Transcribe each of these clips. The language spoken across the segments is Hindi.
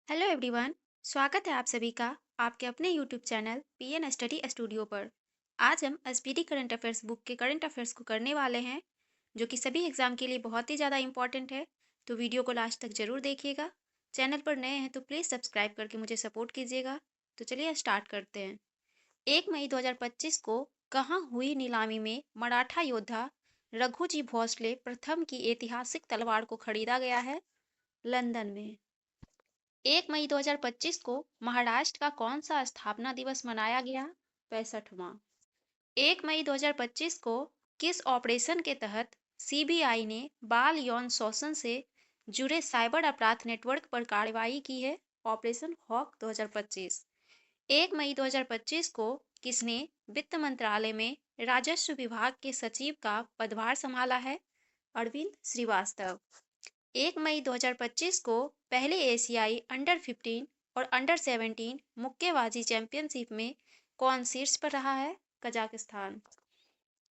Hello everyone. स्वागत है आप सभी का आपके अपने YouTube channel PN study studio पर। आज हम एसपीडी करंट अफेयर्स बुक के करंट अफेयर्स को करने वाले हैं, जो कि सभी एग्जाम के लिए बहुत ही ज़्यादा इंपॉर्टेंट है। तो वीडियो को लास्ट तक जरूर देखिएगा। चैनल पर नए हैं तो प्लीज़ सब्सक्राइब करके मुझे सपोर्ट कीजिएगा। तो चलिए स्टार्ट करते हैं। 1 मई 2025 को कहाँ हुई नीलामी में मराठा योद्धा रघुजी भोसले प्रथम की ऐतिहासिक तलवार को खरीदा गया है? लंदन में। 1 मई 2025 को महाराष्ट्र का कौन सा स्थापना दिवस मनाया गया? 65वां। 1 मई 2025 को किस ऑपरेशन के तहत सीबीआई ने बाल यौन शोषण से जुड़े साइबर अपराध नेटवर्क पर कार्रवाई की है? Operation hoc 2025। 1 मई 2025 को किसने वित्त मंत्रालय में राजस्व विभाग के सचिव का पदभार संभाला है? अरविंद श्रीवास्तव। 1 मई 2025 को पहले एशियाई अंडर 15 और अंडर 17 मुक्केबाजी चैंपियनशिप में कौन शीर्ष पर रहा है? कजाकिस्तान।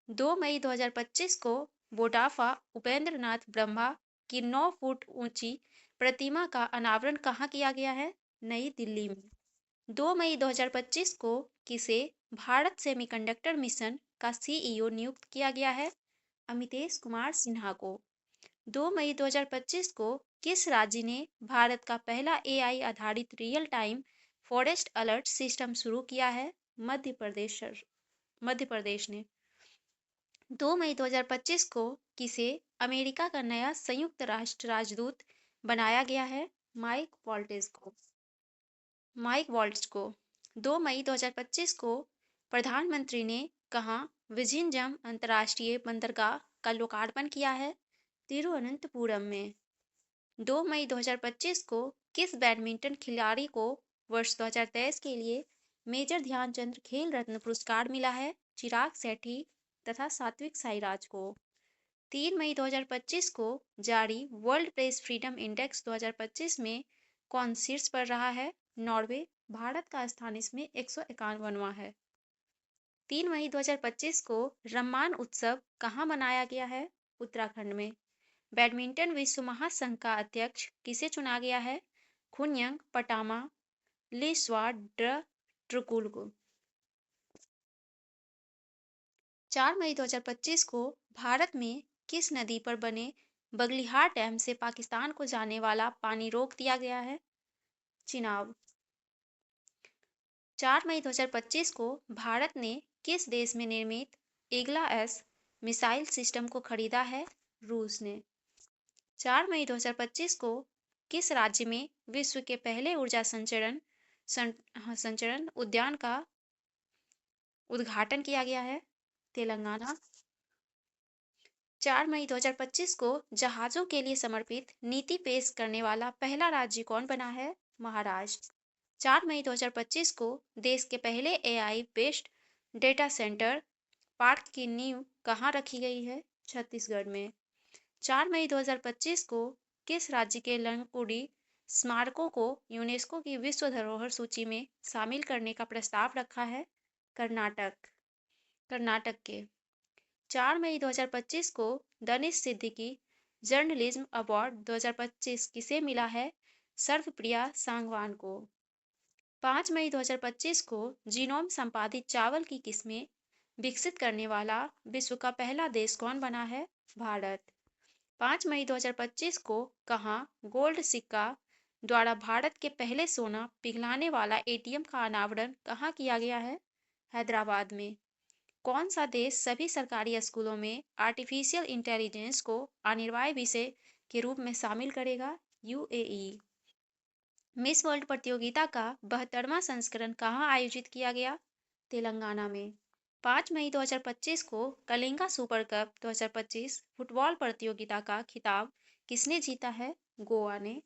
2 मई 2025 को बोटाफा उपेंद्र नाथ ब्रह्मा की 9 फुट ऊंची प्रतिमा का अनावरण कहाँ किया गया है? नई दिल्ली में। 2 मई 2025 को किसे भारत सेमीकंडक्टर मिशन का सीईओ नियुक्त किया गया है? अमितेश कुमार सिन्हा को। 2 मई 2025 को किस राज्य ने भारत का पहला एआई आधारित real time forest alert system शुरू किया है? मध्य प्रदेश ने। 2 मई 2025 को किसे अमेरिका का नया संयुक्त राष्ट्र राजदूत बनाया गया है? माइक वॉल्ट्ज को। 2 मई 2025 को प्रधानमंत्री ने कहाँ विझिंजम अंतर्राष्ट्रीय बंदरगाह का लोकार्पण किया है? तिरुवनंतपुरम में। 2 मई 2025 को किस बैडमिंटन खिलाड़ी को वर्ष 2023 के लिए मेजर ध्यानचंद खेल रत्न पुरस्कार मिला है? चिराग शेट्टी तथा सात्विक साईराज को। 3 मई 2025 को जारी वर्ल्ड प्रेस फ्रीडम इंडेक्स 2025 में कौन शीर्ष पर रहा है? नॉर्वे। भारत का स्थान इसमें 151वां है। 3 मई 2025 को रम्मान उत्सव कहाँ मनाया गया है? उत्तराखंड में। बैडमिंटन विश्व महासंघ का अध्यक्ष किसे चुना गया है? खुनयंग पटामा लिस्वाड्रट्रुकुल को। 4 मई 2025 को भारत में किस नदी पर बने बगलिहार डैम से पाकिस्तान को जाने वाला पानी रोक दिया गया है? चिनाब। 4 मई 2025 को भारत ने किस देश में निर्मित ईगला एस मिसाइल सिस्टम को खरीदा है? रूस ने। 4 मई 2025 को किस राज्य में विश्व के पहले ऊर्जा संचरण उद्यान का उद्घाटन किया गया है? तेलंगाना। 4 मई 2025 को जहाजों के लिए समर्पित नीति पेश करने वाला पहला राज्य कौन बना है? महाराष्ट्र। 4 मई 2025 को देश के पहले AI based data centre park की नींव कहाँ रखी गई है? छत्तीसगढ़ में। 4 मई 2025 को किस राज्य के लंकुडी स्मारकों को यूनेस्को की विश्व धरोहर सूची में शामिल करने का प्रस्ताव रखा है? कर्नाटक के। 4 मई 2025 को दनिश सिद्दीकी जर्नलिज्म अवार्ड 2025 किसे मिला है? सर्वप्रिया सांगवान को। 5 मई 2025 को जीनोम संपादित चावल की किस्में विकसित करने वाला विश्व का पहला देश कौन बना है? भारत। 5 मई 2025 को कहाँ गोल्ड सिक्का द्वारा भारत के पहले सोना पिघलाने वाला एटीएम का अनावरण कहाँ किया गया है? हैदराबाद में। कौन सा देश सभी सरकारी स्कूलों में आर्टिफिशियल इंटेलिजेंस को अनिवार्य विषय के रूप में शामिल करेगा? यूएई। मिस वर्ल्ड प्रतियोगिता का 72वां संस्करण कहाँ आयोजित किया गया? तेलंगाना में। 5 मई 2025 को कलिंगा सुपर कप 2025 फुटबॉल प्रतियोगिता का खिताब किसने जीता है? गोवा ने।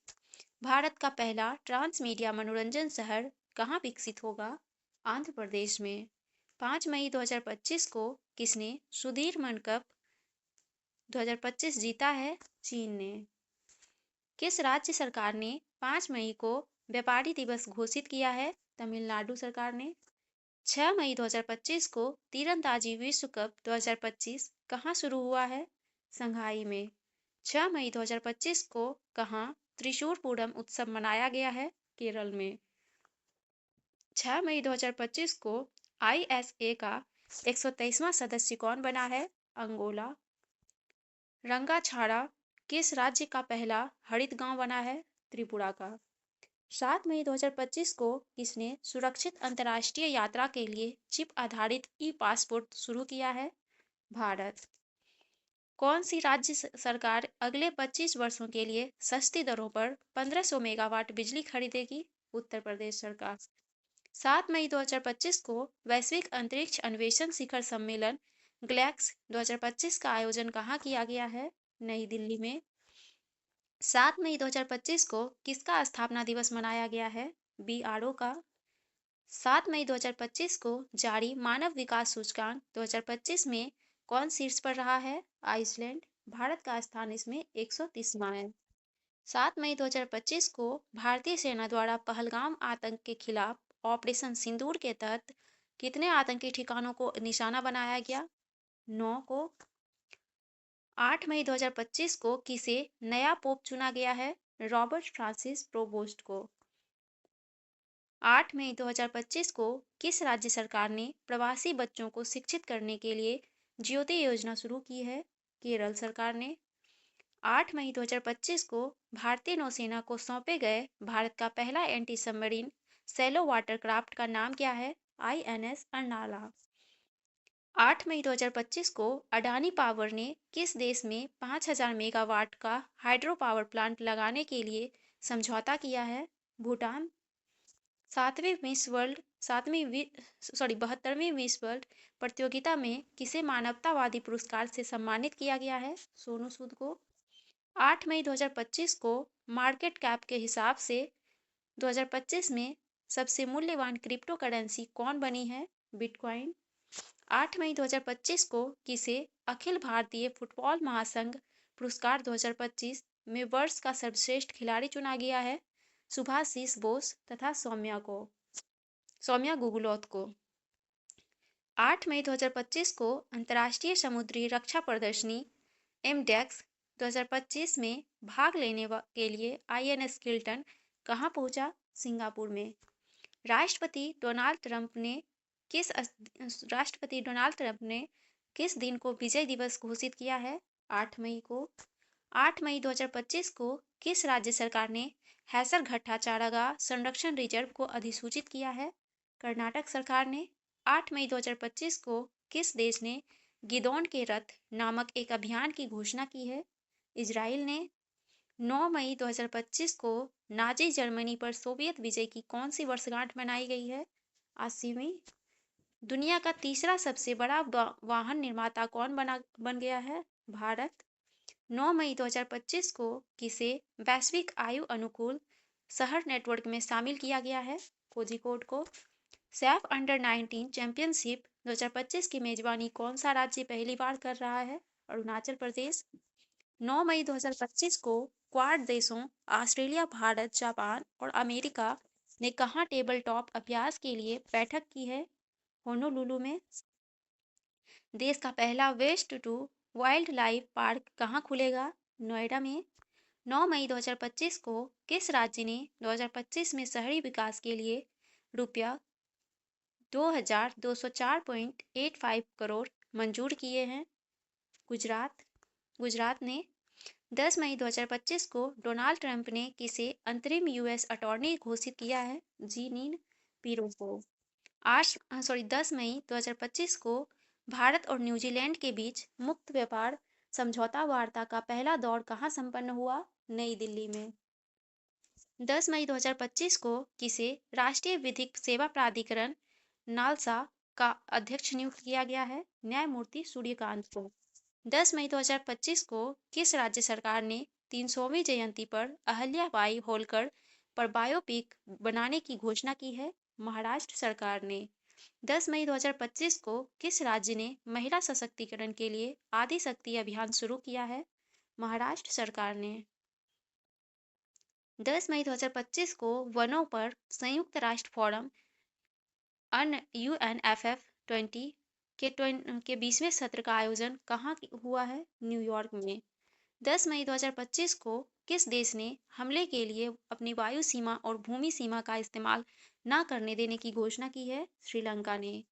भारत का पहला ट्रांसमीडिया मनोरंजन शहर कहाँ विकसित होगा? आंध्र प्रदेश में। 5 मई 2025 को किसने सुधीर मन कप 2025 जीता है? चीन ने। किस राज्य सरकार ने 5 मई को व्यापारी दिवस घोषित किया है? तमिलनाडु सरकार ने। 6 मई 2025 को तीरंदाजी विश्व कप 2025 कहाँ शुरू हुआ है? संघाई में। 6 मई 2025 को कहाँ त्रिशूरपूरम उत्सव मनाया गया है? केरल में। 6 मई 2025 को आईएसए का 123वां सदस्य कौन बना है? अंगोला। रंगाछाड़ा किस राज्य का पहला हरित गांव बना है? त्रिपुरा का। 7 मई 2025 को किसने सुरक्षित अंतर्राष्ट्रीय यात्रा के लिए चिप आधारित ई पासपोर्ट शुरू किया है? भारत। कौन सी राज्य सरकार अगले 25 वर्षों के लिए सस्ती दरों पर 1500 मेगावाट बिजली खरीदेगी? उत्तर प्रदेश सरकार। 7 मई 2025 को वैश्विक अंतरिक्ष अन्वेषण शिखर सम्मेलन ग्लैक्स 2025 का आयोजन कहाँ किया गया है? नई दिल्ली में। 7 मई 2025 को किसका स्थापना दिवस मनाया गया है? बीआरओ का। 7 मई 2025 को जारी मानव विकास सूचकांक 2025 में कौन शीर्ष पर रहा है? आइसलैंड। भारत का स्थान इसमें 130वां है। 7 मई 2025 को भारतीय सेना द्वारा पहलगाम आतंक के खिलाफ ऑपरेशन सिंदूर के तहत कितने आतंकी ठिकानों को निशाना बनाया गया? 9 को। 8 मई 2025 को किसे नया पोप चुना गया है? रॉबर्ट फ्रांसिस प्रोवोस्ट को। 8 मई 2025 को किस राज्य सरकार ने प्रवासी बच्चों को शिक्षित करने के लिए ज्योति योजना शुरू की है? केरल सरकार ने। 8 मई 2025 को भारतीय नौसेना को सौंपे गए भारत का पहला एंटी सबमरीन सैलो वाटरक्राफ्ट का नाम क्या है? आईएनएस अर्नाला। 8 मई 2025 को अडानी पावर ने किस देश में 5000 मेगावाट का हाइड्रो पावर प्लांट लगाने के लिए समझौता किया है? भूटान। 72वीं मिस वर्ल्ड प्रतियोगिता में किसे मानवतावादी पुरस्कार से सम्मानित किया गया है? सोनू सूद को। 8 मई 2025 को मार्केट कैप के हिसाब से 2025 में सबसे मूल्यवान क्रिप्टो करेंसी कौन बनी है? बिटकॉइन। 8 मई 2025 को किसे अखिल भारतीय फुटबॉल महासंघ पुरस्कार 2025 में वर्ष का सर्वश्रेष्ठ खिलाड़ी चुना गया है? सुभाषिस बोस तथा सौम्या गुगुलोत को। 8 मई 2025 को अंतर्राष्ट्रीय समुद्री रक्षा प्रदर्शनी एमडेक्स 2025 में भाग लेने के लिए आईएनएस किल्टन कहाँ पहुंचा? सिंगापुर में। राष्ट्रपति डोनाल्ड ट्रंप ने किस दिन को विजय दिवस घोषित किया है? 8 मई को। 8 मई 2025 को किस राज्य सरकार ने हैसरघट्टा चारागाह संरक्षण रिजर्व को अधिसूचित किया है? कर्नाटक सरकार ने। 8 मई 2025 को किस देश ने गिदोन के रथ नामक एक अभियान की घोषणा की है? इजराइल ने। 9 मई 2025 को नाजी जर्मनी पर सोवियत विजय की कौन सी वर्षगांठ मनाई गई है? 80वीं। दुनिया का तीसरा सबसे बड़ा वाहन निर्माता कौन बन गया है? भारत। 9 मई 2025 को किसे वैश्विक आयु अनुकूल शहर नेटवर्क में शामिल किया गया है? कोझिकोड को। सैफ अंडर 19 चैंपियनशिप 2025 की मेजबानी कौन सा राज्य पहली बार कर रहा है? अरुणाचल प्रदेश। 9 मई 2025 को क्वाड देशों ऑस्ट्रेलिया, भारत, जापान और अमेरिका ने कहाँ टेबल टॉप अभ्यास के लिए बैठक की है? होनोलुलु में। देश का पहला waste to wildlife park कहाँ खुलेगा? नोएडा में। 9 मई 2025 को किस राज्य ने 2025 में शहरी विकास के लिए रुपया 2204.85 करोड़ मंजूर किए हैं? गुजरात ने। 10 मई 2025 को डोनाल्ड ट्रंप ने किसे अंतरिम यूएस अटॉर्नी घोषित किया है? जीनीन पिरो को। 10 मई 2025 को भारत और न्यूजीलैंड के बीच मुक्त व्यापार समझौता वार्ता का पहला दौर कहाँ संपन्न हुआ? नई दिल्ली में। 10 मई 2025 को किसे राष्ट्रीय विधिक सेवा प्राधिकरण नालसा का अध्यक्ष नियुक्त किया गया है? न्यायमूर्ति सूर्यकांत को। 10 मई 2025 को किस राज्य सरकार ने 300वीं जयंती पर अहल्याबाई होलकर पर बायोपिक बनाने की घोषणा की है? महाराष्ट्र सरकार ने। 10 मई 2025 को किस राज्य ने महिला सशक्तिकरण के लिए आदि शक्ति अभियान शुरू किया है? महाराष्ट्र सरकार ने। 10 मई 2025 को वनों पर संयुक्त राष्ट्र फोरम UNFF20 के 20वें सत्र का आयोजन कहाँ हुआ है? न्यूयॉर्क में। 10 मई 2025 को किस देश ने हमले के लिए अपनी वायु सीमा और भूमि सीमा का इस्तेमाल न करने देने की घोषणा की है? श्रीलंका ने।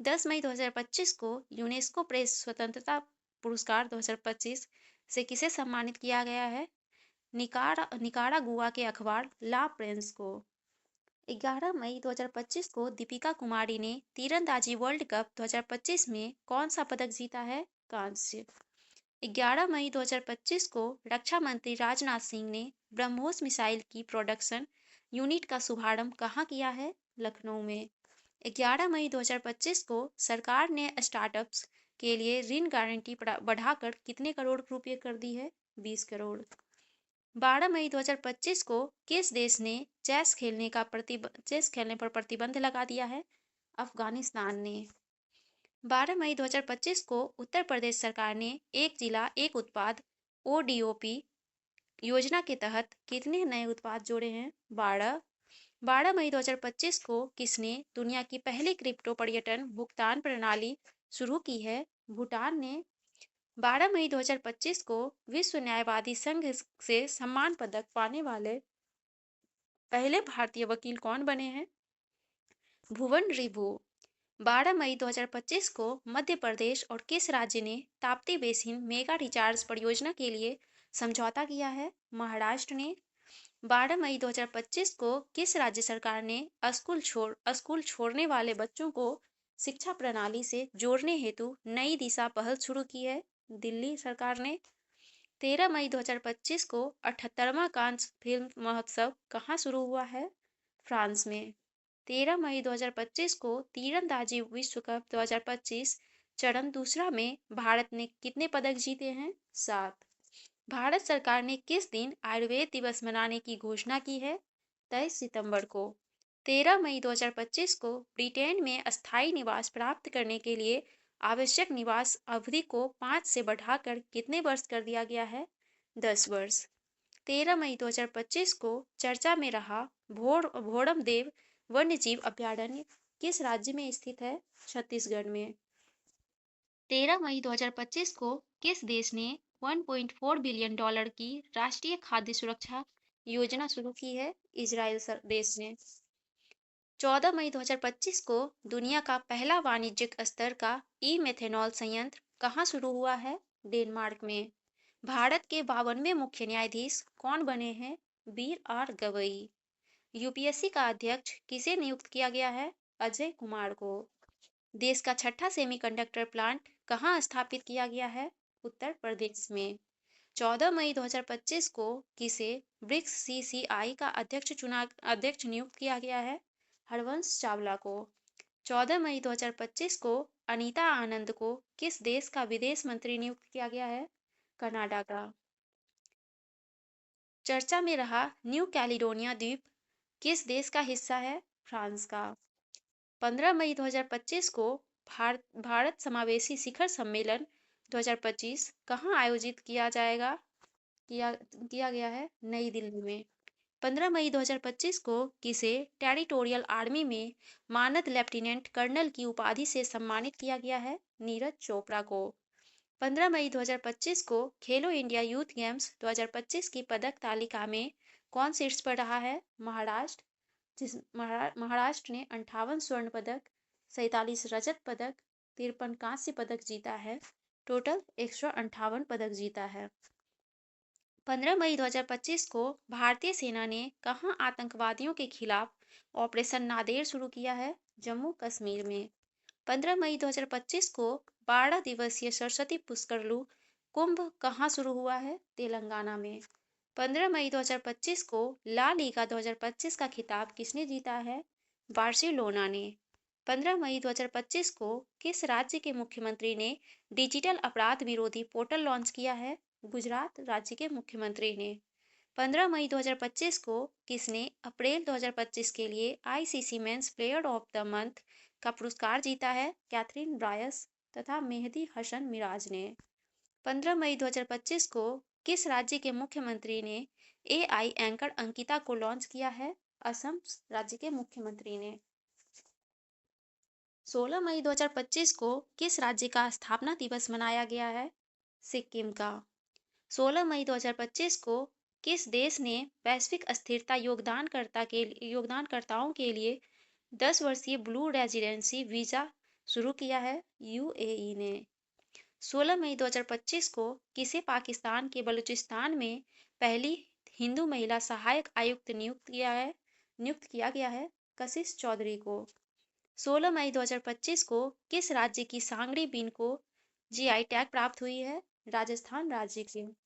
10 मई 2025 को यूनेस्को प्रेस स्वतंत्रता पुरस्कार 2025 से किसे सम्मानित किया गया है? निकारागुआ के अखबार ला प्रेंस को। 11 मई 2025 को दीपिका कुमारी ने तीरंदाजी वर्ल्ड कप 2025 में कौन सा पदक जीता है? कांस्य। 11 मई 2025 को रक्षा मंत्री राजनाथ सिंह ने ब्रह्मोस मिसाइल की प्रोडक्शन यूनिट का शुभारंभ कहाँ किया है? लखनऊ में। 11 मई 2025 को सरकार ने स्टार्टअप्स के लिए ऋण गारंटी बढ़ाकर कितने करोड़ रुपए कर दी है? 20 करोड़। 12 मई 2025 को किस देश ने चेस खेलने पर प्रतिबंध लगा दिया है? अफगानिस्तान ने। 12 मई 2025 को उत्तर प्रदेश सरकार ने एक जिला एक उत्पाद ODOP योजना के तहत कितने नए उत्पाद जोड़े हैं? 12। 12 मई 2025 को किसने दुनिया की पहली क्रिप्टो पर्यटन भुगतान प्रणाली शुरू की है? भूटान ने। 12 मई 2025 को विश्व न्यायवादी संघ से सम्मान पदक पाने वाले पहले भारतीय वकील कौन बने हैं? भुवन रिभु। 12 मई 2025 को मध्य प्रदेश और किस राज्य ने ताप्ती बेसिन मेगा रिचार्ज परियोजना के लिए समझौता किया है? महाराष्ट्र ने। 12 मई 2025 को किस राज्य सरकार ने स्कूल छोड़ने वाले बच्चों को शिक्षा प्रणाली से जोड़ने हेतु नई दिशा पहल शुरू की है? दिल्ली सरकार ने। 13 मई 2025 को 78वां कांस फिल्म महोत्सव कहाँ शुरू हुआ है? फ्रांस में। 13 मई 2025 को तीरंदाजी विश्व कप 2025 चरण दूसरा में भारत ने कितने पदक जीते हैं? 7। भारत सरकार ने किस दिन आयुर्वेद दिवस मनाने की घोषणा की है? 23 सितंबर को। 13 मई 2025 को ब्रिटेन में अस्थायी निवास प्राप्त करने के लिए आवश्यक निवास अवधि को 5 से बढ़ाकर कितने वर्ष कर दिया गया है? 10 वर्ष। 13 मई 2025 को चर्चा में रहा भोड़मदेव वन्यजीव अभयारण्य किस राज्य में स्थित है? छत्तीसगढ़ में। 13 मई 2025 को किस देश ने 1.4 बिलियन डॉलर की राष्ट्रीय खाद्य सुरक्षा योजना शुरू की है? इजराइल देश ने। 14 मई 2025 को दुनिया का पहला वाणिज्यिक स्तर का ई-मेथेनॉल संयंत्र कहाँ शुरू हुआ है? डेनमार्क में। भारत के 52वें मुख्य न्यायाधीश कौन बने हैं? BR गवई। यूपीएससी का अध्यक्ष किसे नियुक्त किया गया है? अजय कुमार को। देश का छठा सेमीकंडक्टर प्लांट कहाँ स्थापित किया गया है? उत्तर प्रदेश में। 14 मई 2025 को किसे ब्रिक्स CCI का अध्यक्ष नियुक्त किया गया है? हरवंश चावला को। 14 मई 2025 को अनीता आनंद को किस देश का विदेश मंत्री नियुक्त किया गया है? कनाडा का। चर्चा में रहा न्यू कैलिडोनिया द्वीप किस देश का हिस्सा है? फ्रांस का। 15 मई 2025 को भारत समावेशी शिखर सम्मेलन 2025 कहाँ आयोजित किया गया है? नई दिल्ली में। 15 मई 2025 को किसे टेरिटोरियल आर्मी में मानद लेफ्टिनेंट कर्नल की उपाधि से सम्मानित किया गया है? नीरज चोपड़ा को। 15 मई 2025 को खेलो इंडिया यूथ गेम्स 2025 की पदक तालिका में कौन शीर्ष पर रहा है? महाराष्ट्र ने 58 स्वर्ण पदक, 47 रजत पदक, 53 कांस्य पदक जीता है। टोटल 158 पदक जीता है। 15 मई 2025 को भारतीय सेना ने कहां आतंकवादियों के खिलाफ ऑपरेशन नादेर शुरू किया है? जम्मू कश्मीर में। 15 मई 2025 को 12 दिवसीय सरस्वती पुष्करलू कुंभ कहां शुरू हुआ है? तेलंगाना में। 15 मई 2025 को ला लीगा 2025 का खिताब किसने जीता है? बार्सिलोना ने। 15 मई 2025 को किस राज्य के मुख्यमंत्री ने डिजिटल अपराध विरोधी पोर्टल लॉन्च किया है? गुजरात राज्य के मुख्यमंत्री ने। 15 मई 2025 को किसने अप्रैल 2025 के लिए ICC men's player of the month का पुरस्कार जीता है? कैथरीन ब्रायस तथा मेहदी हसन मिराज ने। 15 मई 2025 को किस राज्य के मुख्यमंत्री ने AI एंकर अंकिता को लॉन्च किया है? असम राज्य के मुख्यमंत्री ने। 16 मई 2025 को किस राज्य का स्थापना दिवस मनाया गया है? सिक्किम का। 16 मई 2025 को किस देश ने वैश्विक अस्थिरता योगदानकर्ताओं के लिए 10 वर्षीय ब्लू रेजिडेंसी वीजा शुरू किया है? यूएई ने। 16 मई 2025 को किसे पाकिस्तान के बलूचिस्तान में पहली हिंदू महिला सहायक आयुक्त नियुक्त किया गया है? कशिश चौधरी को। 16 मई 2025 को किस राज्य की सांगड़ी बीन को जीआई टैग प्राप्त हुई है? राजस्थान राज्य की।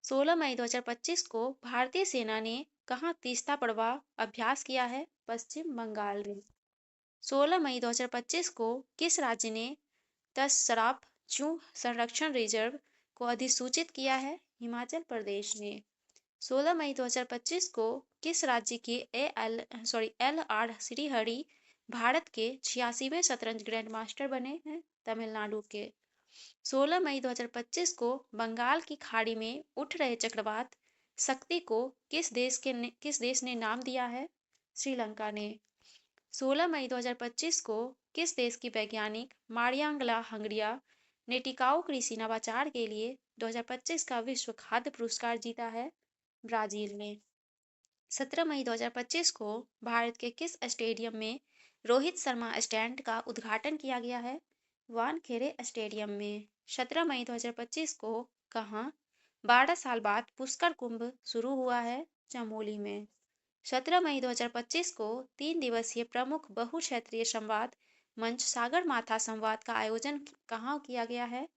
16 मई 2025 को भारतीय सेना ने कहाँ तीस्ता पड़वा अभ्यास किया है? पश्चिम बंगाल में। 16 मई 2025 को किस राज्य ने 10 शराब चूह संरक्षण रिजर्व को अधिसूचित किया है? हिमाचल प्रदेश ने। 16 मई 2025 को किस राज्य के एल आर श्रीहरि भारत के 86वें शतरंज ग्रैंड मास्टर बने हैं? तमिलनाडु के। 16 मई 2025 को बंगाल की खाड़ी में उठ रहे चक्रवात शक्ति को किस देश ने नाम दिया है? श्रीलंका ने। 16 मई 2025 को किस देश की वैज्ञानिक मारियांगला हंगरिया ने टिकाऊ कृषि नवाचार के लिए 2025 का विश्व खाद्य पुरस्कार जीता है? ब्राजील ने। 17 मई 2025 को भारत के किस स्टेडियम में रोहित शर्मा स्टैंड का उद्घाटन किया गया है? वानखेड़े स्टेडियम में। 17 मई 2025 को कहाँ 12 साल बाद पुष्कर कुंभ शुरू हुआ है? चमोली में। 17 मई 2025 को 3 दिवसीय प्रमुख बहुक्षेत्रीय संवाद मंच सागर माथा संवाद का आयोजन कहाँ किया गया है?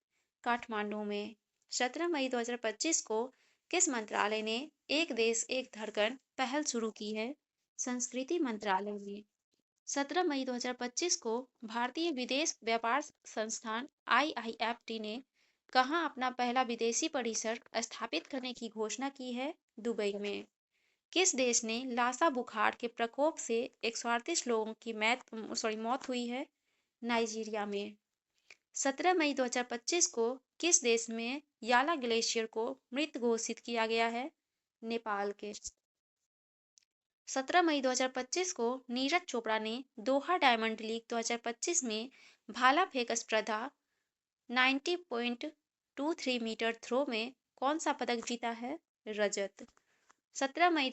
काठमांडू में। 17 मई 2025 को किस मंत्रालय ने एक देश एक धड़कन पहल शुरू की है? संस्कृति मंत्रालय ने। 17 मई 2025 को भारतीय विदेश व्यापार संस्थान आईआईएफटी ने कहाँ अपना पहला विदेशी परिसर स्थापित करने की घोषणा की है? दुबई में। किस देश ने लासा बुखार के प्रकोप से 138 लोगों की मौत हुई है? नाइजीरिया में। 17 मई 2025 को किस देश में याला ग्लेशियर को मृत घोषित किया गया है? नेपाल के। 17 मई 2025 को नीरज चोपड़ा ने दोहा डायमंड लीग 2025 में भाला फेंक स्पर्धा 90.23 मीटर थ्रो में कौन सा पदक जीता है? रजत। 17 मई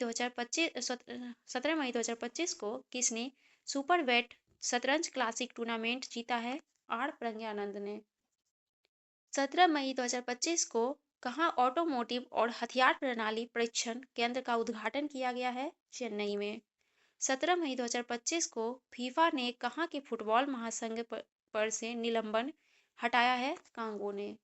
2025 को किसने सुपर वेट शतरंज क्लासिक टूर्नामेंट जीता है? आर प्रज्ञानंद ने। 17 मई 2025 को कहाँ ऑटोमोटिव और हथियार प्रणाली परीक्षण केंद्र का उद्घाटन किया गया है? चेन्नई में। 17 मई 2025 को फीफा ने कहाँ के फुटबॉल महासंघ पर से निलंबन हटाया है? कांगो ने।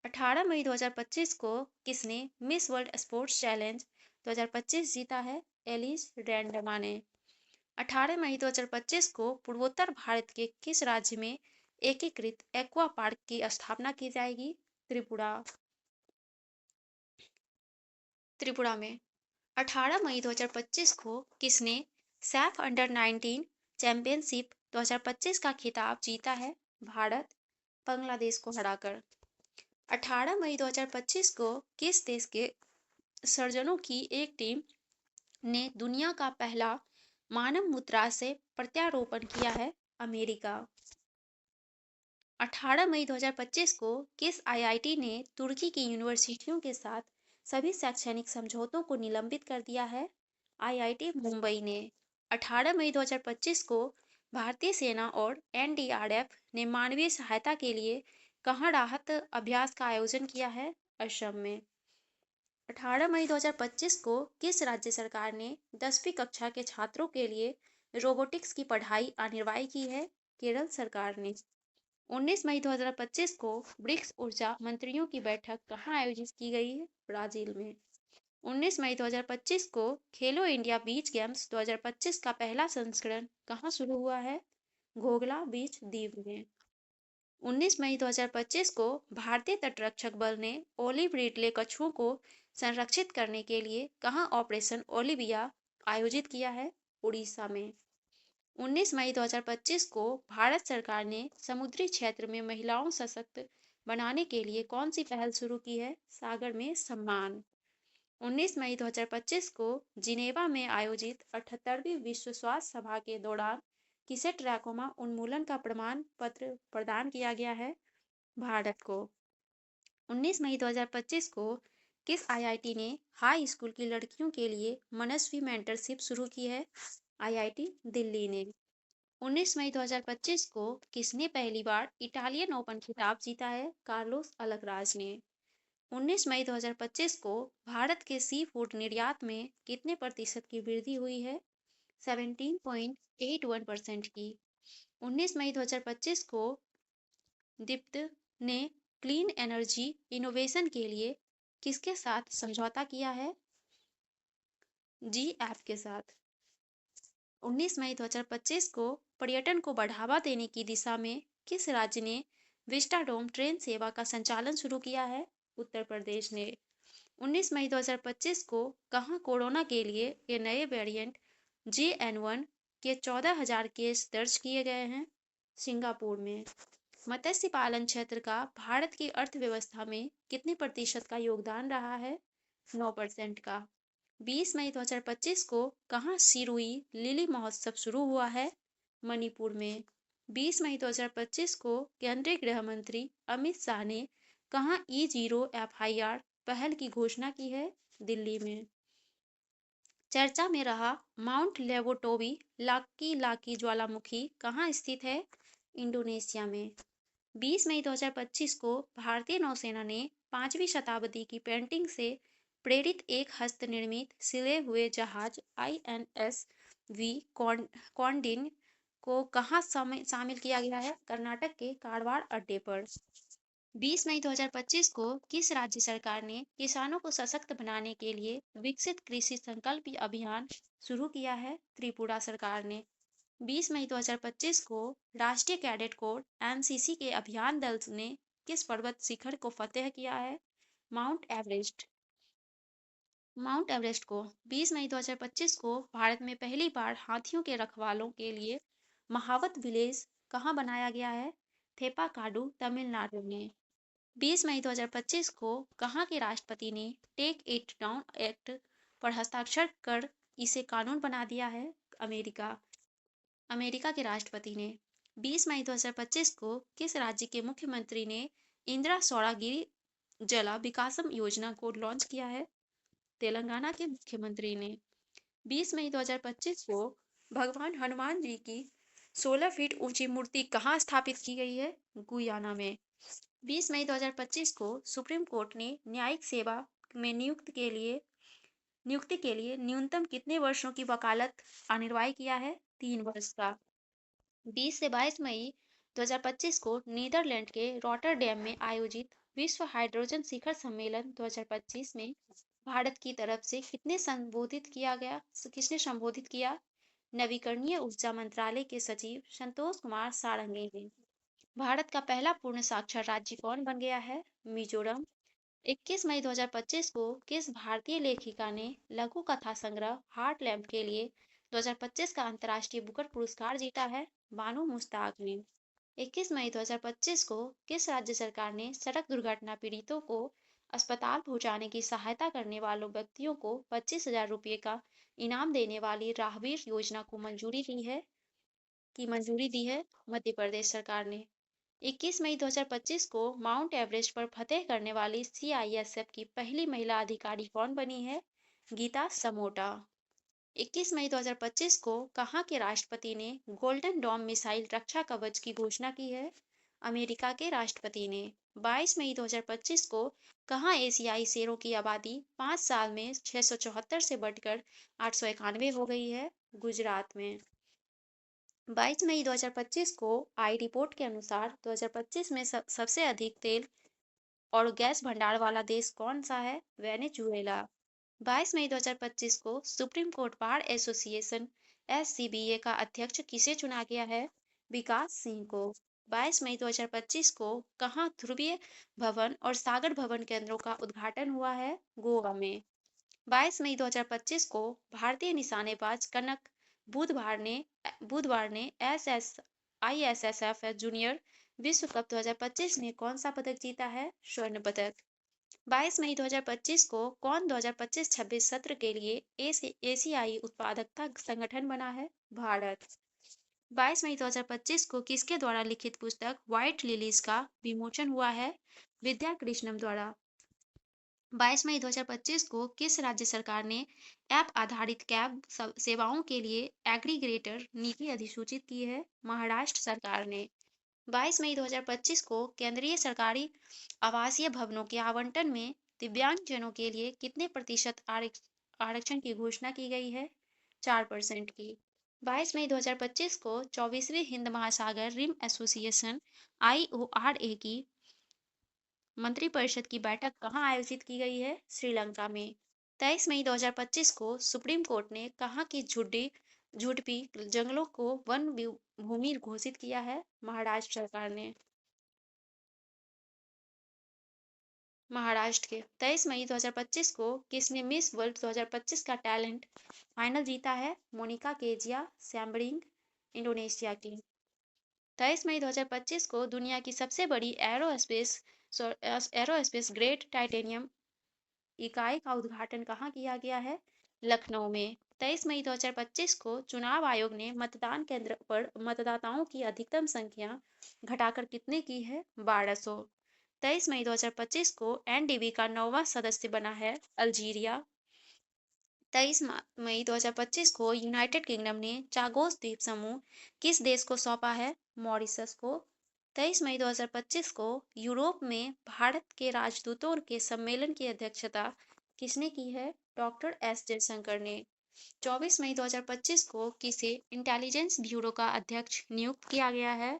18 मई 2025 को किसने मिस वर्ल्ड स्पोर्ट्स चैलेंज 2025 जीता है? एलिस रैंडमा ने। 18 मई 2025 को पूर्वोत्तर भारत के किस राज्य में एकीकृत एक्वा पार्क की स्थापना की जाएगी? त्रिपुरा में। 18 मई 2025 को किसने सैफ अंडर 19 चैंपियनशिप 2025 का खिताब जीता है? भारत बांग्लादेश को हराकर। 18 मई 2025 को किस देश के सर्जनों की एक टीम ने दुनिया का पहला मानव मूत्राशय प्रत्यारोपण किया है? अमेरिका। 18 मई 2025 को किस आईआईटी ने तुर्की की यूनिवर्सिटियों के साथ सभी शैक्षणिक समझौतों को निलंबित कर दिया है? आईआईटी मुंबई ने। 18 मई 2025 को भारतीय सेना और एनडीआरएफ ने मानवीय सहायता के लिए कहाँ राहत अभ्यास का आयोजन किया है? असम में। 18 मई 2025 को किस राज्य सरकार ने 10वीं कक्षा के छात्रों के लिए रोबोटिक्स की पढ़ाई अनिवार्य की है? केरल सरकार ने। 19 मई 2025 को ब्रिक्स ऊर्जा मंत्रियों की बैठक कहाँ आयोजित की गई है? ब्राजील में। 19 मई 2025 को खेलो इंडिया बीच गेम्स 2025 का पहला संस्करण कहाँ शुरू हुआ है? घोघला बीच द्वीप में। 19 मई 2025 को भारतीय तटरक्षक बल ने ओलिव रिडले कछुओं को संरक्षित करने के लिए कहाँ ऑपरेशन ओलिविया आयोजित किया है? उड़ीसा में। 19 मई 2025 को भारत सरकार ने समुद्री क्षेत्र में महिलाओं सशक्त बनाने के लिए कौन सी पहल शुरू की है? सागर में सम्मान। 19 मई 2025 को जिनेवा में आयोजित 78वीं विश्व स्वास्थ्य सभा के दौरान किसे ट्रैकोमा उन्मूलन का प्रमाण पत्र प्रदान किया गया है? भारत को। 19 मई 2025 को किस आईआईटी ने हाई स्कूल की लड़कियों के लिए मनस्वी मेंटरशिप शुरू की है? आईआईटी दिल्ली ने। 19 मई 2025 को किसने पहली बार इटालियन ओपन खिताब जीता है? कार्लोस अल्कराज ने। 19 मई 2025 को भारत के सी फूड निर्यात में कितने प्रतिशत की वृद्धि हुई है? 17.81% की। 19 मई 2025 को दीप्त ने क्लीन एनर्जी इनोवेशन के लिए किसके साथ समझौता किया है? जी ऐप के साथ। 19 मई 2025 को पर्यटन को बढ़ावा देने की दिशा में किस राज्य ने विस्टाडोम ट्रेन सेवा का संचालन शुरू किया है? उत्तर प्रदेश ने। 19 मई 2025 को कहां कोरोना के लिए ये नए वेरिएंट JN1 के 14,000 केस दर्ज किए गए हैं? सिंगापुर में। मत्स्य पालन क्षेत्र का भारत की अर्थव्यवस्था में कितने प्रतिशत का योगदान रहा है? 9% का। 20 मई 2025 को कहां सिरुई लिली महोत्सव शुरू हुआ है? मणिपुर में। 20 मई 2025 को केंद्रीय गृह मंत्री अमित शाह ने कहां E0 FIR पहल की घोषणा की है? दिल्ली में। चर्चा में रहा माउंट लेवोटोवी लाकी लाकी ज्वालामुखी कहाँ स्थित है? इंडोनेशिया में। 20 मई 2025 को भारतीय नौसेना ने 5वीं शताब्दी की पेंटिंग से प्रेरित एक हस्त निर्मित सिले हुए जहाज INS-वी कॉन्डिन को कहाँ शामिल किया गया है? कर्नाटक के कारवार अड्डे पर। 20 मई 2025 को किस राज्य सरकार ने किसानों को सशक्त बनाने के लिए विकसित कृषि संकल्प अभियान शुरू किया है? त्रिपुरा सरकार ने। 20 मई 2025 को राष्ट्रीय कैडेट कोर NCC के अभियान दल ने किस पर्वत शिखर को फतेह किया है? Mount Everest. माउंट एवरेस्ट को 20 मई 2025 को भारत में पहली बार हाथियों के रखवालों के लिए महावत विलेज कहाँ बनाया गया है? थेपाकाडू तमिलनाडु में। 20 मई 2025 को कहाँ के राष्ट्रपति ने टेक इट डाउन एक्ट पर हस्ताक्षर कर इसे कानून बना दिया है? अमेरिका। अमेरिका के राष्ट्रपति ने। 20 मई 2025 को किस राज्य के मुख्यमंत्री ने इंदिरा सौरागिरी जला विकासम योजना को लॉन्च किया है? तेलंगाना के मुख्यमंत्री ने। 20 मई 2025 को भगवान हनुमान जी की 16 फीट ऊंची मूर्ति कहाँ स्थापित की गई है? गुयाना में। 20 मई 2025 को सुप्रीम कोर्ट ने न्यायिक सेवा में नियुक्ति के लिए न्यूनतम कितने वर्षों की वकालत अनिवार्य किया है? 3 वर्ष का। 20 से 22 मई 2025 को नीदरलैंड के रॉटरडैम में आयोजित विश्व हाइड्रोजन शिखर सम्मेलन 2025 में भारत की तरफ से किसने संबोधित किया? नवीकरणीय ऊर्जा मंत्रालय के सचिव संतोष कुमार सारंगी ने। भारत का पहला पूर्ण साक्षर राज्य कौन बन गया है? मिजोरम। 21 मई 2025 को किस भारतीय लेखिका ने लघु कथा संग्रह हार्ट लैम्प के लिए 2025 का अंतर्राष्ट्रीय बुकर पुरस्कार जीता है? बानो मुश्ताक ने। 21 मई 2025 को किस राज्य सरकार ने सड़क दुर्घटना पीड़ितों को अस्पताल पहुंचाने की सहायता करने वालों व्यक्तियों को 25,000 रुपये का इनाम देने वाली राहगीर योजना को मंजूरी दी है? मध्य प्रदेश सरकार ने। 21 मई 2025 को माउंट एवरेस्ट पर फतेह करने वाली CISF की पहली महिला अधिकारी कौन बनी है? गीता समोटा। 21 मई 2025 को कहाँ के राष्ट्रपति ने गोल्डन डॉम मिसाइल रक्षा कवच की घोषणा की है? अमेरिका के राष्ट्रपति ने। 22 मई 2025 को कहाँ एशियाई शेरों की आबादी 5 साल में 674 से बढ़कर 891 हो गई है? गुजरात में। 22 मई 2025 को आई रिपोर्ट के अनुसार 2025 में सबसे अधिक तेल और गैस भंडार वाला देश कौन सा है? वेनेजुएला। 22 मई 2025 को supreme court bar association SCBA का अध्यक्ष किसे चुना गया है? विकास सिंह को। 22 मई 2025 को कहाँ ध्रुवीय भवन और सागर भवन केंद्रों का उद्घाटन हुआ है? गोवा में। 22 मई 2025 को भारतीय निशानेबाज कनक बुधवार ने ISSF जूनियर विश्व कप 2025 में कौन सा पदक जीता है? स्वर्ण पदक। 22 मई 2025 को कौन 2025-26 सत्र के लिए एशियाई उत्पादकता संगठन बना है? भारत। 22 मई 2025 को किसके द्वारा लिखित पुस्तक व्हाइट लिलीज का विमोचन हुआ है? विद्या कृष्णम द्वारा। 22 मई 2025 को किस राज्य सरकार ने ऐप आधारित कैब सेवाओं के लिए एग्रीगेटर नीति अधिसूचित की है? महाराष्ट्र सरकार ने। 22 मई 2025 को केंद्रीय सरकारी आवासीय भवनों के आवंटन में दिव्यांगजनों के लिए कितने प्रतिशत आरक्षण की घोषणा की गई है? 4% की। 22 मई 2025 को 24वीं हिंद महासागर रिम एसोसिएशन IORA की मंत्रिपरिषद की बैठक कहाँ आयोजित की गई है? श्रीलंका में। 23 मई 2025 को सुप्रीम कोर्ट ने कहाँ की झुडपी जंगलों को भूमि घोषित किया है? महाराष्ट्र सरकार ने। महाराष्ट्र के 23 मई 2025 को किसने मिस वर्ल्ड 2025 का टैलेंट फाइनल जीता है? मोनिका केजिया सैम्बरिंग इंडोनेशिया की। 23 मई 2025 को दुनिया की सबसे बड़ी एरोस्पेस ग्रेड टाइटेनियम इकाई का उद्घाटन कहाँ किया गया है? लखनऊ में। 23 मई 2025 को चुनाव आयोग ने मतदान केंद्र पर मतदाताओं की अधिकतम संख्या घटाकर कितने की है? 1200। 23 मई 2025 को NDB का 9वां सदस्य बना है अल्जीरिया। 23 मई 2025 को यूनाइटेड किंगडम ने चागोस द्वीप समूह किस देश को सौंपा है? मॉरिशस को। 23 मई 2025 को यूरोप में भारत के राजदूतों के सम्मेलन की अध्यक्षता किसने की है? डॉक्टर एस जयशंकर ने। 24 मई 2025 को किसे इंटेलिजेंस ब्यूरो का अध्यक्ष नियुक्त किया गया है?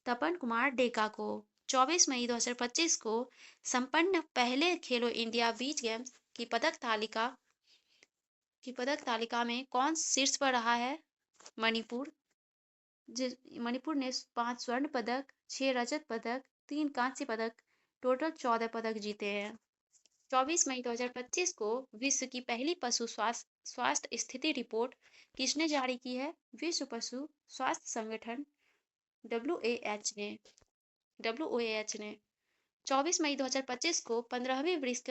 तपन कुमार डेका को। 24 मई 2025 को संपन्न पहले खेलो इंडिया बीच गेम्स की पदक तालिका में कौन शीर्ष पर रहा है? मणिपुर। मणिपुर ने 5 स्वर्ण पदक, 6 रजत पदक, 3 कांस्य पदक, टोटल 14 पदक जीते हैं। 24 मई 2025 को विश्व की पहली पशु स्वास्थ्य स्थिति रिपोर्ट किसने जारी की है? विश्व पशु स्वास्थ्य संगठन WAH ने। 24 मई 2025 को 15वीं ब्रिक्स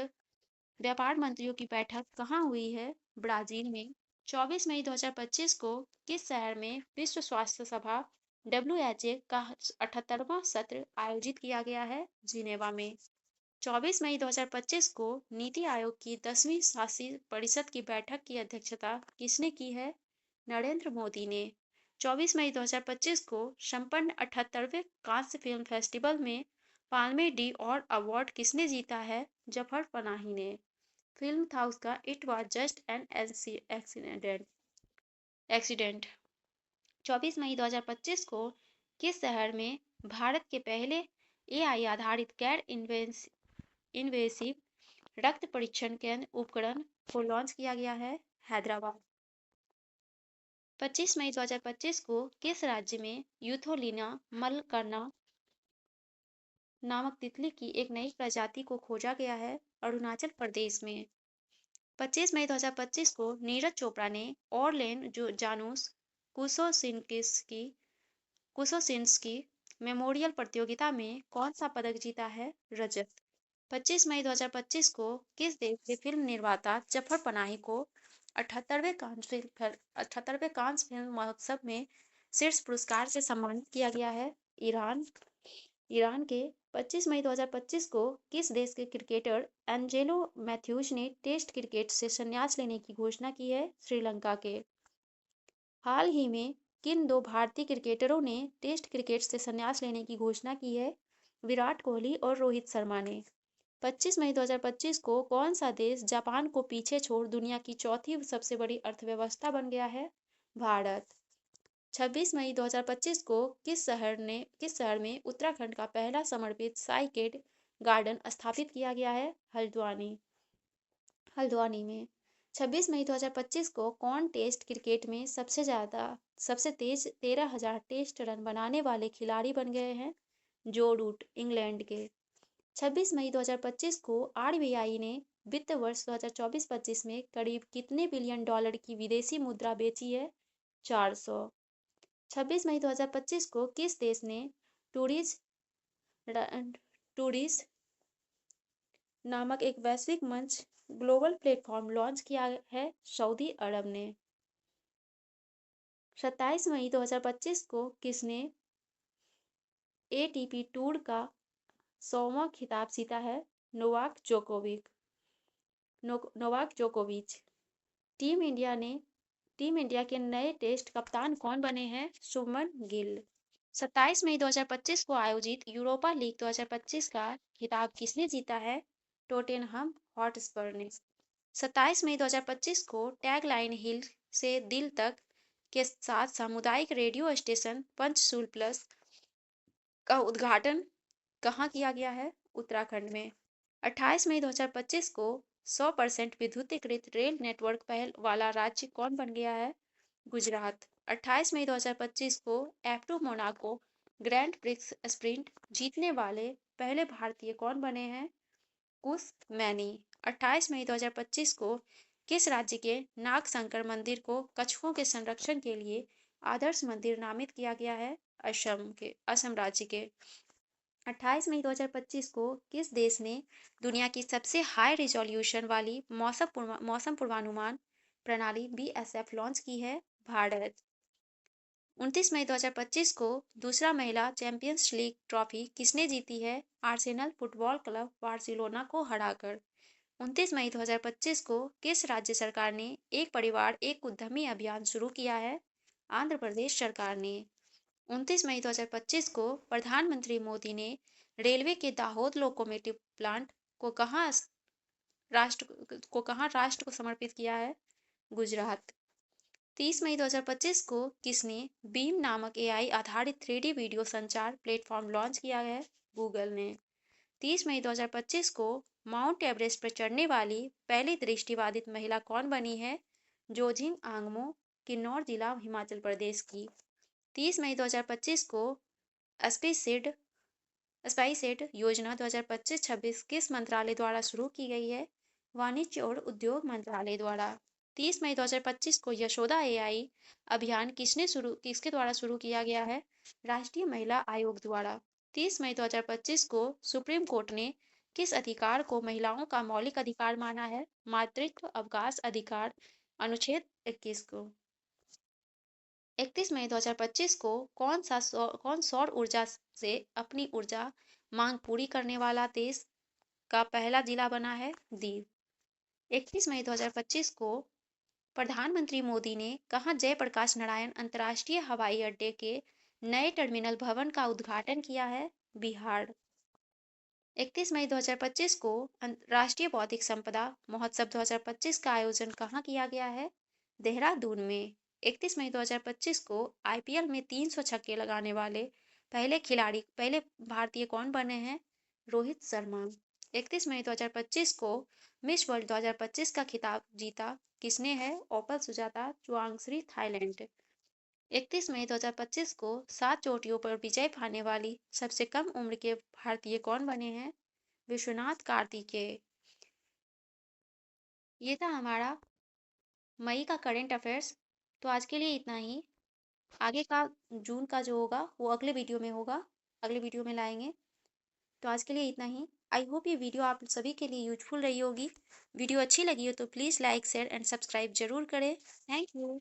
व्यापार मंत्रियों की बैठक कहाँ हुई है? ब्राजील में। 24 मई 2025 को किस शहर में विश्व स्वास्थ्य सभा WHA का 78वां सत्र आयोजित किया गया है? जिनेवा में। 24 मई 2025 को नीति आयोग की 10वीं शासी परिषद की बैठक की अध्यक्षता किसने की है? नरेंद्र मोदी ने। 24 मई 2025 को संपन्न 78वें कांस्य फिल्म फेस्टिवल में पाल्मे डी और अवार्ड किसने जीता है? जफर पनाही ने। फिल्म था उसका it was just an accident. 24 मई 2025 को किस शहर में भारत के पहले AI आधारित गैर इन्वेसिव रक्त परीक्षण केंद्र उपकरण को लॉन्च किया गया है? हैदराबाद। 25 मई 2025 को किस राज्य में यूथोलिना मलकर्ना नामक तितली की एक नई प्रजाति को खोजा गया है? अरुणाचल प्रदेश में। 25 मई 2025 को नीरज चोपड़ा ने ऑरलेन जानुस कुसोसिन्स्की मेमोरियल प्रतियोगिता में कौन सा पदक जीता है? रजत। 25 मई 2025 को किस देश के फिल्म निर्माता जफर पनाही को 78वें कांस फिल्म महोत्सव में शीर्ष पुरस्कार से सम्मानित किया गया है? ईरान के। 25 मई 2025 को किस देश के क्रिकेटर एंजेलो मैथ्यूज ने टेस्ट क्रिकेट से संन्यास लेने की घोषणा की है? श्रीलंका के। हाल ही में किन 2 भारतीय क्रिकेटरों ने टेस्ट क्रिकेट से संन्यास लेने की घोषणा की है? विराट कोहली और रोहित शर्मा ने। 25 मई 2025 को कौन सा देश जापान को पीछे छोड़ दुनिया की चौथी सबसे बड़ी अर्थव्यवस्था बन गया है? भारत। 26 मई 2025 को किस शहर में उत्तराखंड का पहला समर्पित साइकेड गार्डन स्थापित किया गया है? हल्द्वानी में। 26 मई 2025 को कौन टेस्ट क्रिकेट में सबसे तेज 13,000 टेस्ट रन बनाने वाले खिलाड़ी बन गए हैं? जो रूट इंग्लैंड के। 26 मई 2025 को RBI ने वित्त वर्ष 2024-25 में करीब कितने बिलियन डॉलर की विदेशी मुद्रा बेची है? 400। 26 मई 2025 को किस देश ने टूरिस नामक एक वैश्विक मंच ग्लोबल प्लेटफॉर्म लॉन्च किया है? सऊदी अरब ने। 27 मई 2025 को किसने ATP टूर का 100वां खिताब जीता है? Novak Djokovic. नोवाक जोकोविच। टीम इंडिया के नए टेस्ट कप्तान कौन बने हैं? शुभमन गिल। 27 मई 2025 को आयोजित यूरोपा लीग 2025 का खिताब किसने जीता है? टोटेनहम हॉटस्पर ने। 27 मई 2025 को टैगलाइन हिल से दिल तक के साथ सामुदायिक रेडियो स्टेशन पंचसूल प्लस का उद्घाटन कहाँ किया गया है? उत्तराखंड में। 28 मई 2025 को 100% विद्युतीकृत रेल नेटवर्क पहल वाला राज्य कौन बन गया है? गुजरात। 28 मई 2025 को F2 Monaco grand prix sprint जीतने वाले पहले भारतीय कौन बने हैं? कुश मैनी। 28 मई 2025 को किस राज्य के नागशंकर मंदिर को कछुओं के संरक्षण के लिए आदर्श मंदिर नामित किया गया है? असम राज्य के। 28 मई 2025 को किस देश ने दुनिया की सबसे हाई रिजोल्यूशन वाली मौसम पूर्वानुमान प्रणाली BSF लॉन्च की है? भारत। 29 मई 2025 को दूसरा महिला चैंपियंस लीग ट्रॉफी किसने जीती है? आर्सेनल फुटबॉल क्लब बार्सिलोना को हराकर। 29 मई 2025 को किस राज्य सरकार ने एक परिवार एक उद्यमी अभियान शुरू किया है? आंध्र प्रदेश सरकार ने। 29 मई 2025 को प्रधानमंत्री मोदी ने रेलवे के दाहोद लोकोमोटिव प्लांट को राष्ट्र को समर्पित किया है? गुजरात। 30 मई 2025 को किसने बीम नामक AI आधारित 3D वीडियो संचार प्लेटफॉर्म लॉन्च किया है? गूगल ने। 30 मई 2025 को माउंट एवरेस्ट पर चढ़ने वाली पहली दृष्टिबाधित महिला कौन बनी है? जोजिंग आंगमो, किन्नौर जिला, हिमाचल प्रदेश की। 30 मई 2025 को स्पाइसजेट योजना 2025-26 किस मंत्रालय द्वारा शुरू की गई है? वाणिज्य और उद्योग मंत्रालय द्वारा। 30 मई 2025 को यशोदा AI अभियान किसके द्वारा शुरू किया गया है? राष्ट्रीय महिला आयोग द्वारा। 30 मई 2025 को सुप्रीम कोर्ट ने किस अधिकार को महिलाओं का मौलिक अधिकार माना है? मातृत्व अवकाश अधिकार, अनुच्छेद 21 को। 31 मई 2025 को कौन सौर ऊर्जा से अपनी ऊर्जा मांग पूरी करने वाला देश का पहला जिला बना है? दीव। 31 मई 2025 को प्रधानमंत्री मोदी ने कहाँ जयप्रकाश नारायण अंतर्राष्ट्रीय हवाई अड्डे के नए टर्मिनल भवन का उद्घाटन किया है? बिहार। 31 मई 2025 को राष्ट्रीय बौद्धिक संपदा महोत्सव 2025 का आयोजन कहाँ किया गया है? देहरादून में। 31 मई 2025 को IPL में 300 छक्के लगाने वाले पहले भारतीय कौन बने हैं? रोहित शर्मा। 31 मई 2025 को मिस वर्ल्ड 2025 का खिताब जीता किसने है? ओपल सुजाता, चुआंगश्री, थाईलैंड। 31 मई 2025 को 7 चोटियों पर विजय पाने वाली सबसे कम उम्र के भारतीय कौन बने हैं? विश्वनाथ कार्तिकेय। ये था हमारा मई का करंट अफेयर्स। तो आज के लिए इतना ही। आगे का जून का जो होगा वो अगले वीडियो में होगा, अगले वीडियो में लाएंगे। तो आज के लिए इतना ही। आई होप ये वीडियो आप सभी के लिए यूजफुल रही होगी। वीडियो अच्छी लगी हो तो please like, share and subscribe जरूर करें। Thank you.